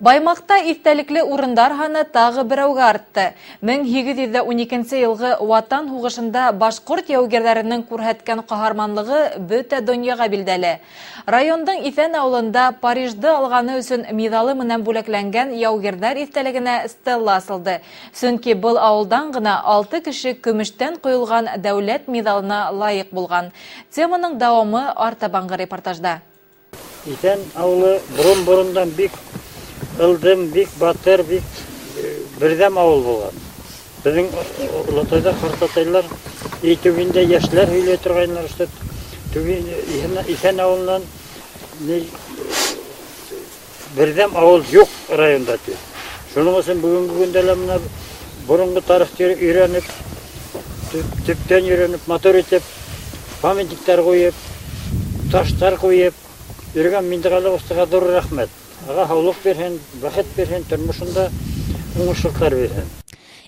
Баймакта истәлекле урындар һаны тагы берәүгә артты. 1812 елгы Ватан һугышында башкорт яугерләренең күрһәткән каһарманлыгы бөтә дөньяга билдәле. Райондың Ифән авылында Парижды алганы өчен медалы менән бүләкләнгән яугерләр истәлегенә стелла асылды. Чөнки был авылдан гына 6 кеше көмештән куелган дәүләт медалына лаек булган. Теманың дәвамы артабанғы репортажда. Ифән авылы бурын-бурындан бик ылдым, бик батыр, бик бердәм авыл булган. Безнең Улатайда картатайлар түбендә яшьләр һөйләй торганнар, что Ифән авылыннан бердәм авыл юк районда. Шуның өчен бүгенге көндә менә борынгы тарихты өйрәнеп, төптән өйрәнеп, мотор итеп, памятниклар куеп, таштар куеп, йөргән Миндигали устага зур рәхмәт. Ага һаулык бирһен, бәхет бирһен, тормышында уңышлыклар бирһен.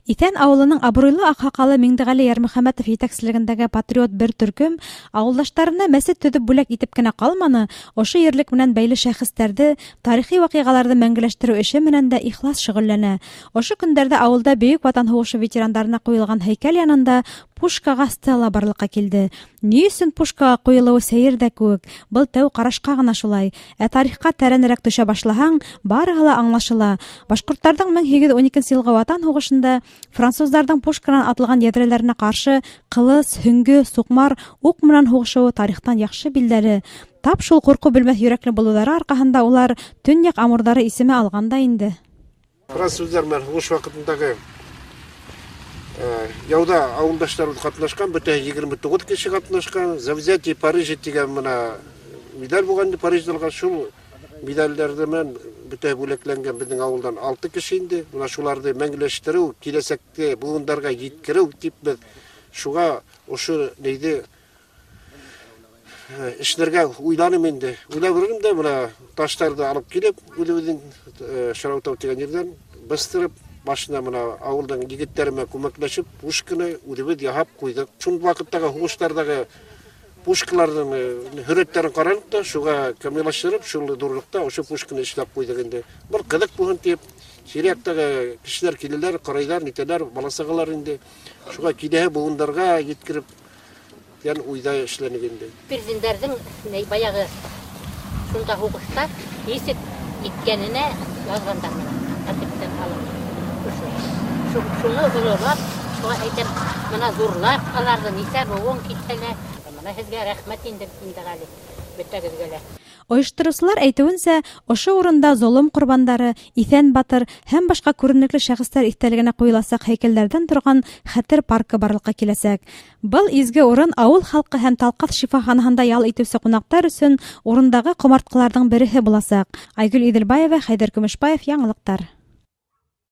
Ифән авылының абруйлы акһакалы Миндигали Ярмөхәмәтов җитәкчелегендәге патриот бер төркем авылдашларына мәсет төзеп бүләк итеп кенә калманы, ошо ерлек белән бәйле шәхестәрде, тарихи вакыйгаларны мәңгеләштерү эше менән дә ихлас шөгыльләнә. Ошо көндәрдә авылда Бөек Ватан һугышы ветераннарына куелган һәйкәл янында пушкага стелла барлыкка килде. Ни өчен пушкага куелуы сәер дә күк, был тәү карашка гына шулай. Ә тарихка тәрәнрәк төшә башлаһаң, барыһы ла аңлашыла. Башкортларның 1812 елгы Ватан һугышында французларның пушкадан атылган ядрәләренә каршы кылыс, һөңгө, сукмар, ук менән һугышуы тарихтан яхшы билдәле. Тап шул курку белмәс йөрәкле булулары аркаһында улар Төньяк Амурдары исеме алганда инде. Французлар менән һугыш вакытындагы яуда авылдашлар катнашкан, бөтә 29 кеше катнашкан. За взятие Парижа дигән менә медаль булган, Парижда шул медальләрдә менән бөтә бүләкләнгән безнең авылдан 6 кеше инде. Менә шуларны мәңгеләштерү, киләсәккә буындарга җиткерү дип без шуга ошо нейде эшләргә уйланым инде. Уйлап йөрдем дә менә таштарды алып килеп, үзебезнең Шараутау дигән җирдән бастырып, башына менә авылдан егетләремә күмәкләшеп, пушканы үзебез яһап куйдык. Шул вакыттагы һугышлардагы пушкаларның хөрәтләрен карадык та, шуга камиллаштырып, шул дурлыкта ошо пушканы эшләп куйдык инде. Бер кызык булган дип, ширәктәге кешеләр киләләр, карайлар, нитәләр, баласыгалар инде. Шуга киләһе буындарга җиткереп, ян уйда эшләнеп инде. Президентләрнең баягы шунда һугышта исеп иткәненә язгандар менә. Атыктан алып. Шуны булырлап, шуга әйтәм, менә зурлап аларны нисә буын китәләр. Менә һезгә рәхмәт инде Миндигали. Бөтәгезгә. Оештыручылар әйтүенсә, ошо урында золым курбандары, Ифән батыр һәм башка күренекле шәхестәр истәлегенә куеласак һәйкәлләрдән торган хәтер паркы барлыкка киләсәк. Был изге урын авыл халкы һәм Талкат шифаханаһында ял итүче кунаклар өчен урындагы комарткаларның береһе буласак. Айгөл Иделбаева, Хәйдәр Көмешбаев, яңалыктар.